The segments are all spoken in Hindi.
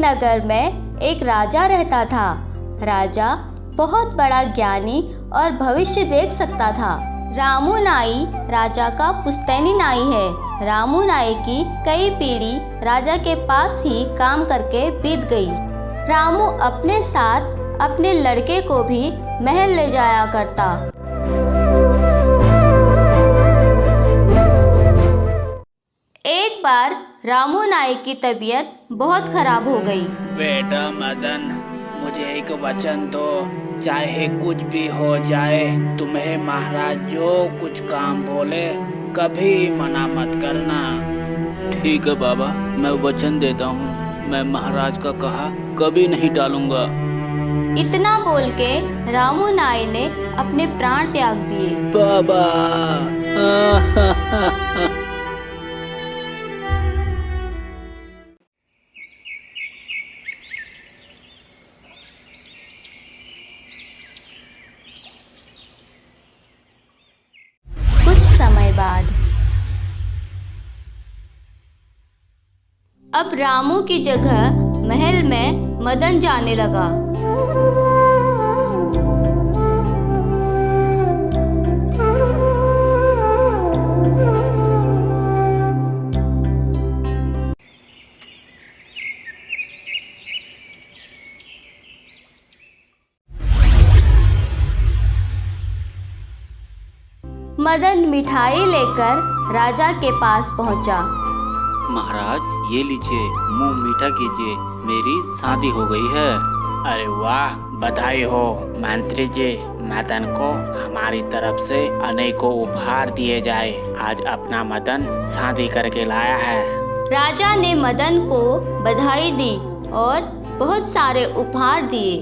नगर में एक राजा रहता था। राजा बहुत बड़ा ज्ञानी और भविष्य देख सकता था। रामू नाई राजा का पुश्तैनी नाई है। रामू नाई की कई पीढ़ी राजा के पास ही काम करके बीत गई। रामू अपने साथ अपने लड़के को भी महल ले जाया करता। एक बार रामू नाई की तबीयत बहुत खराब हो गई। बेटा मदन, मुझे एक वचन दो, चाहे कुछ भी हो जाए, तुम्हें महाराज जो कुछ काम बोले कभी मना मत करना। ठीक है बाबा, मैं वचन देता हूँ, मैं महाराज का कहा कभी नहीं टालूंगा। इतना बोल के रामू नाई ने अपने प्राण त्याग दिए। बाबा कुछ समय बाद अब रामू की जगह महल में मदन जाने लगा। मदन मिठाई लेकर राजा के पास पहुंचा। महाराज ये लीजिए, मुंह मीठा कीजिए, मेरी शादी हो गई है। अरे वाह, बधाई हो मंत्री जी। मदन को हमारी तरफ से अनेकों उपहार दिए जाए। आज अपना मदन शादी करके लाया है। राजा ने मदन को बधाई दी और बहुत सारे उपहार दिए।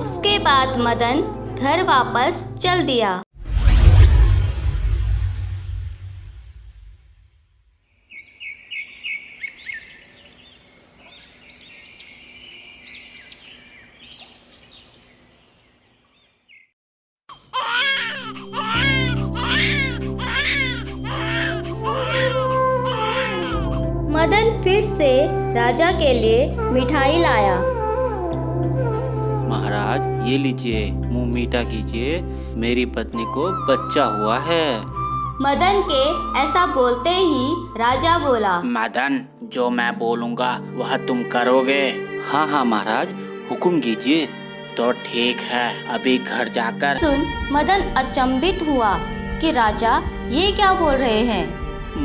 उसके बाद मदन घर वापस चल दिया। मदन फिर से राजा के लिए मिठाई लाया। महाराज ये लीजिए, मुंह मीठा कीजिए, मेरी पत्नी को बच्चा हुआ है। मदन के ऐसा बोलते ही राजा बोला, मदन, जो मैं बोलूँगा वह तुम करोगे? हाँ हाँ महाराज, हुक्म कीजिए। तो ठीक है, अभी घर जाकर सुन मदन अचंभित हुआ कि राजा ये क्या बोल रहे हैं।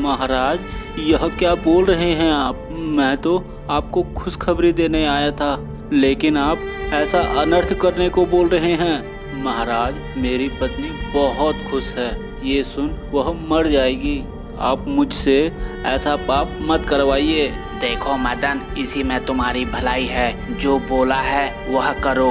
महाराज यह क्या बोल रहे हैं आप? मैं तो आपको खुशखबरी देने आया था, लेकिन आप ऐसा अनर्थ करने को बोल रहे हैं। महाराज मेरी पत्नी बहुत खुश है, ये सुन वह मर जाएगी। आप मुझसे ऐसा पाप मत करवाइए। देखो मदन, इसी में तुम्हारी भलाई है, जो बोला है वह करो।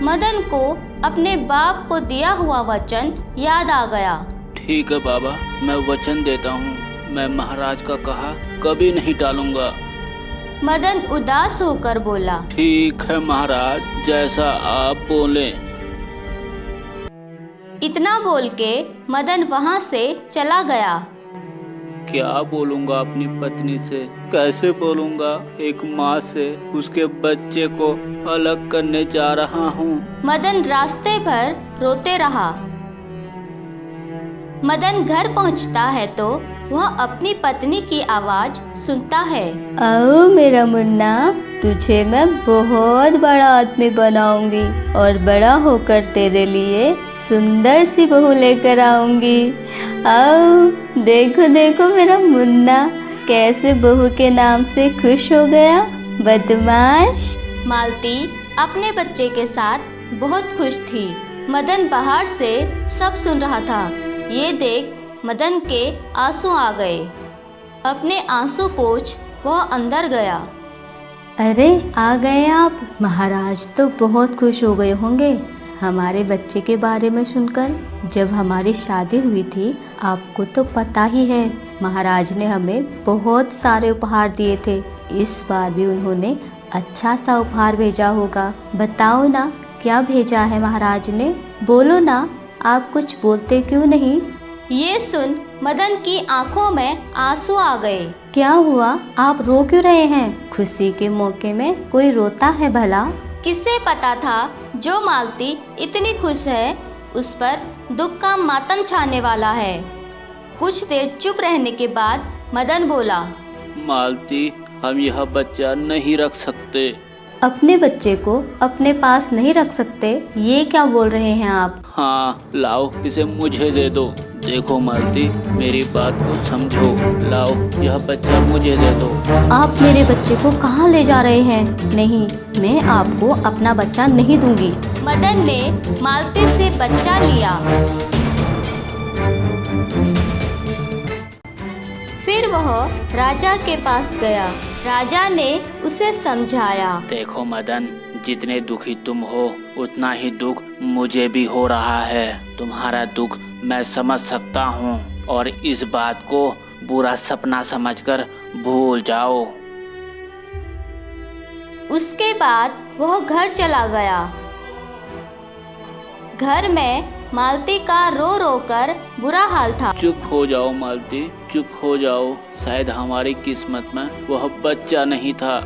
मदन को अपने बाप को दिया हुआ वचन याद आ गया। ठीक है बाबा, मैं वचन देता हूँ, मैं महाराज का कहा कभी नहीं टालूंगा। मदन उदास होकर बोला, ठीक है महाराज, जैसा आप बोले। इतना बोल के मदन वहाँ से चला गया। क्या बोलूंगा अपनी पत्नी से, कैसे बोलूंगा एक माँ से, उसके बच्चे को अलग करने जा रहा हूँ। मदन रास्ते भर रोते रहा। मदन घर पहुँचता है तो वह अपनी पत्नी की आवाज सुनता है। आओ मेरा मुन्ना, तुझे मैं बहुत बड़ा आदमी बनाऊंगी और बड़ा होकर तेरे लिए सुंदर सी बहू लेकर आऊंगी। आओ देखो देखो मेरा मुन्ना कैसे बहू के नाम से खुश हो गया, बदमाश। मालती अपने बच्चे के साथ बहुत खुश थी। मदन बाहर से सब सुन रहा था। ये देख मदन के आंसू आ गए। अपने आंसू पोंछ वह अंदर गया। अरे आ गए आप। महाराज तो बहुत खुश हो गए होंगे हमारे बच्चे के बारे में सुनकर। जब हमारी शादी हुई थी, आपको तो पता ही है, महाराज ने हमें बहुत सारे उपहार दिए थे। इस बार भी उन्होंने अच्छा सा उपहार भेजा होगा। बताओ ना क्या भेजा है महाराज ने, बोलो ना, आप कुछ बोलते क्यों नहीं। ये सुन मदन की आंखों में आंसू आ गए। क्या हुआ, आप रो क्यों रहे हैं? खुशी के मौके में कोई रोता है भला? किसे पता था जो मालती इतनी खुश है उस पर दुख का मातम छाने वाला है। कुछ देर चुप रहने के बाद मदन बोला, मालती, हम यह बच्चा नहीं रख सकते। अपने बच्चे को अपने पास नहीं रख सकते, ये क्या बोल रहे हैं आप? हाँ, लाओ इसे मुझे दे दो। देखो मालती, मेरी बात को समझो। लाओ, यह बच्चा मुझे दे दो। आप मेरे बच्चे को कहाँ ले जा रहे हैं? नहीं, मैं आपको अपना बच्चा नहीं दूंगी। मदन ने मालती से बच्चा लिया। फिर वह राजा के पास गया। राजा ने उसे समझाया। देखो मदन, जितने दुखी तुम हो उतना ही दुख मुझे भी हो रहा है। तुम्हारा दुख मैं समझ सकता हूँ और इस बात को बुरा सपना समझकर भूल जाओ। उसके बाद वह घर चला गया। घर में मालती का रो रो कर बुरा हाल था। चुप हो जाओ मालती, चुप हो जाओ। शायद हमारी किस्मत में वह बच्चा नहीं था।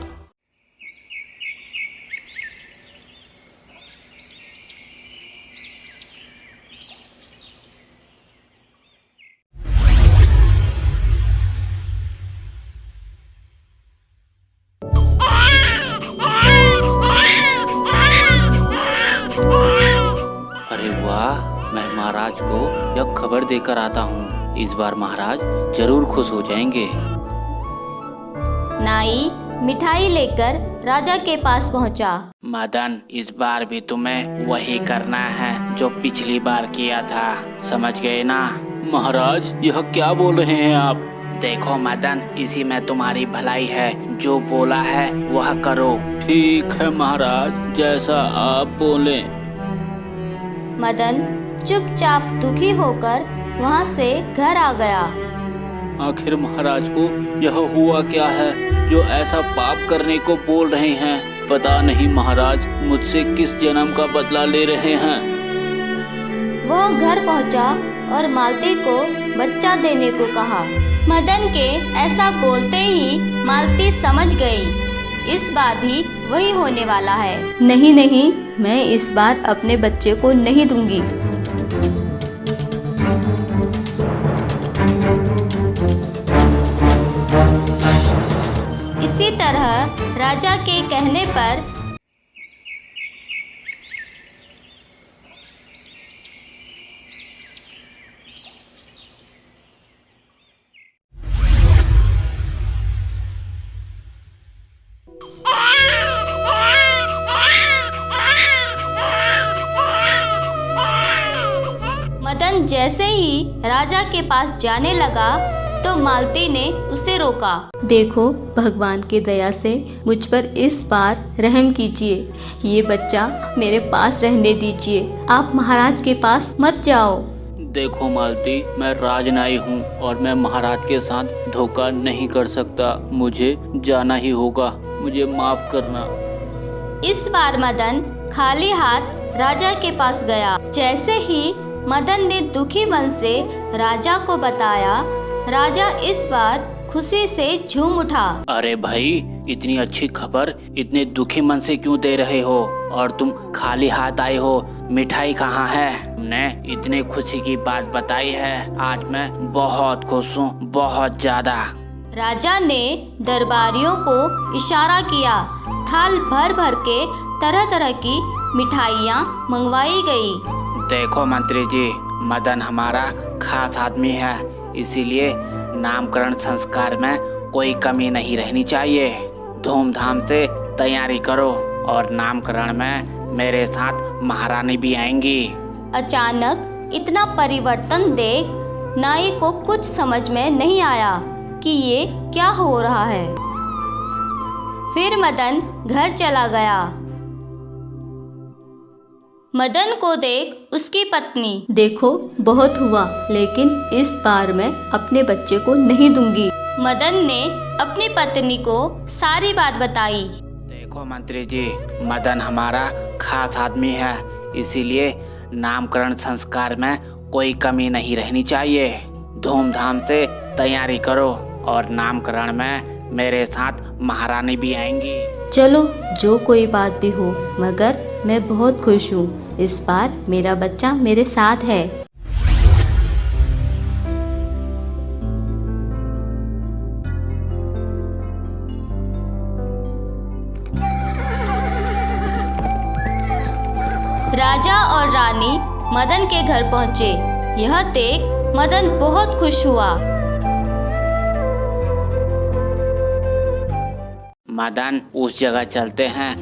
अरे वाह, मैं महाराज को यह खबर देकर आता हूँ। इस बार महाराज जरूर खुश हो जाएंगे। नाई मिठाई लेकर राजा के पास पहुंचा। मदन, इस बार भी तुम्हें वही करना है जो पिछली बार किया था, समझ गए ना? महाराज, यह क्या बोल रहे हैं आप? देखो मदन, इसी में तुम्हारी भलाई है। जो बोला है वह करो। ठीक है महाराज, जैसा आप बोलें। मदन चुपचाप दुखी होकर वहां से घर आ गया। आखिर महाराज को यह हुआ क्या है जो ऐसा पाप करने को बोल रहे हैं? पता नहीं महाराज मुझसे किस जन्म का बदला ले रहे हैं। वह घर पहुंचा और मालती को बच्चा देने को कहा। मदन के ऐसा बोलते ही मालती समझ गई, इस बार भी वही होने वाला है। नहीं नहीं, मैं इस बार अपने बच्चे को नहीं दूंगी। इसी तरह राजा के कहने पर मदन जैसे ही राजा के पास जाने लगा तो मालती ने उसे रोका। देखो, भगवान की दया से मुझ पर इस बार रहम कीजिए। ये बच्चा मेरे पास रहने दीजिए। आप महाराज के पास मत जाओ। देखो मालती, मैं राजनाई हूँ और मैं महाराज के साथ धोखा नहीं कर सकता। मुझे जाना ही होगा, मुझे माफ करना। इस बार मदन खाली हाथ राजा के पास गया। जैसे ही मदन ने दुखी मन से राजा को बताया, राजा इस बार खुशी से झूम उठा। अरे भाई, इतनी अच्छी खबर इतने दुखी मन से क्यों दे रहे हो? और तुम खाली हाथ आए हो, मिठाई कहाँ है? तुमने इतनी खुशी की बात बताई है, आज मैं बहुत खुश हूँ, बहुत ज्यादा। राजा ने दरबारियों को इशारा किया। थाल भर भर के तरह तरह की मिठाइयाँ मंगवाई गई। देखो मंत्री जी, मदन हमारा खास आदमी है, इसीलिए नामकरण संस्कार में कोई कमी नहीं रहनी चाहिए। धूमधाम से तैयारी करो और नामकरण में मेरे साथ महारानी भी आएंगी। अचानक इतना परिवर्तन देख नाई को कुछ समझ में नहीं आया कि ये क्या हो रहा है। फिर मदन घर चला गया। मदन को देख उसकी पत्नी, देखो बहुत हुआ, लेकिन इस बार मैं अपने बच्चे को नहीं दूंगी। मदन ने अपनी पत्नी को सारी बात बताई। देखो मंत्री जी, मदन हमारा खास आदमी है, इसीलिए नामकरण संस्कार में कोई कमी नहीं रहनी चाहिए। धूमधाम से तैयारी करो और नामकरण में मेरे साथ महारानी भी आएंगी। चलो जो कोई बात भी हो, मगर मैं बहुत खुश हूँ। इस बार मेरा बच्चा मेरे साथ है। राजा और रानी मदन के घर पहुँचे। यह देख मदन बहुत खुश हुआ। मदन, उस जगह चलते हैं।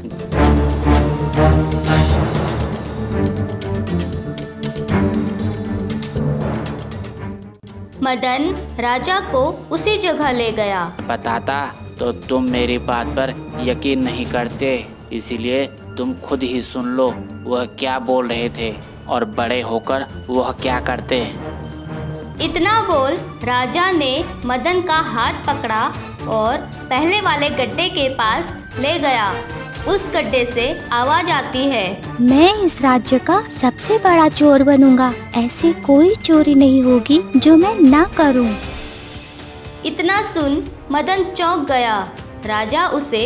मदन राजा को उसी जगह ले गया। बताता तो तुम मेरी बात पर यकीन नहीं करते, इसीलिए तुम खुद ही सुन लो वह क्या बोल रहे थे और बड़े होकर वह क्या करते। इतना बोल राजा ने मदन का हाथ पकड़ा और पहले वाले गड्ढे के पास ले गया। उस गड्ढे से आवाज आती है, मैं इस राज्य का सबसे बड़ा चोर बनूंगा। ऐसी कोई चोरी नहीं होगी जो मैं ना करूं। इतना सुन मदन चौंक गया। राजा उसे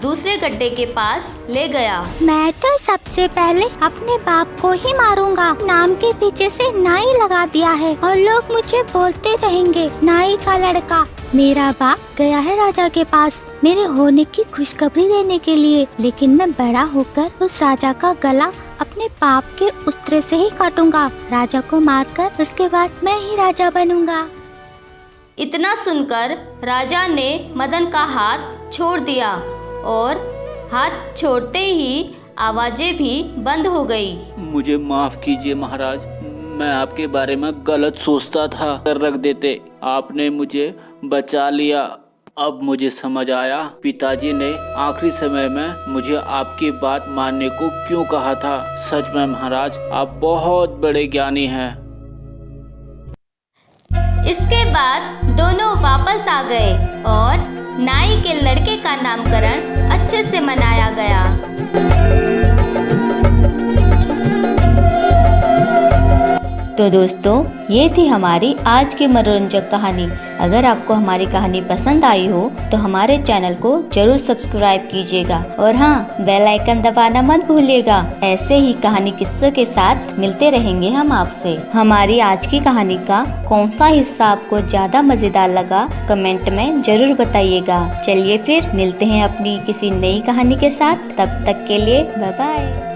दूसरे गड्ढे के पास ले गया। मैं तो सबसे पहले अपने बाप को ही मारूंगा। नाम के पीछे से नाई लगा दिया है और लोग मुझे बोलते रहेंगे, नाई का लड़का। मेरा बाप गया है राजा के पास मेरे होने की खुशखबरी देने के लिए, लेकिन मैं बड़ा होकर उस राजा का गला अपने बाप के उस्त्रे से ही काटूंगा। राजा को मारकर उसके बाद मैं ही राजा बनूंगा। इतना सुनकर राजा ने मदन का हाथ छोड़ दिया और हाथ छोड़ते ही आवाजें भी बंद हो गई। मुझे माफ कीजिए महाराज, मैं आपके बारे में गलत सोचता था। रख देते, आपने मुझे बचा लिया। अब मुझे समझ आया पिताजी ने आखिरी समय में मुझे आपकी बात मानने को क्यों कहा था। सच में महाराज, आप बहुत बड़े ज्ञानी हैं। इसके बाद दोनों वापस आ गए और नाई के लड़के का नामकरण अच्छे से मनाया गया। तो दोस्तों, ये थी हमारी आज की मनोरंजक कहानी। अगर आपको हमारी कहानी पसंद आई हो तो हमारे चैनल को जरूर सब्सक्राइब कीजिएगा और हाँ, बेल आइकन दबाना मत भूलिएगा। ऐसे ही कहानी किस्सों के साथ मिलते रहेंगे हम आपसे। हमारी आज की कहानी का कौन सा हिस्सा आपको ज्यादा मजेदार लगा, कमेंट में जरूर बताइएगा। चलिए फिर मिलते हैं अपनी किसी नई कहानी के साथ। तब तक के लिए बाय बाय।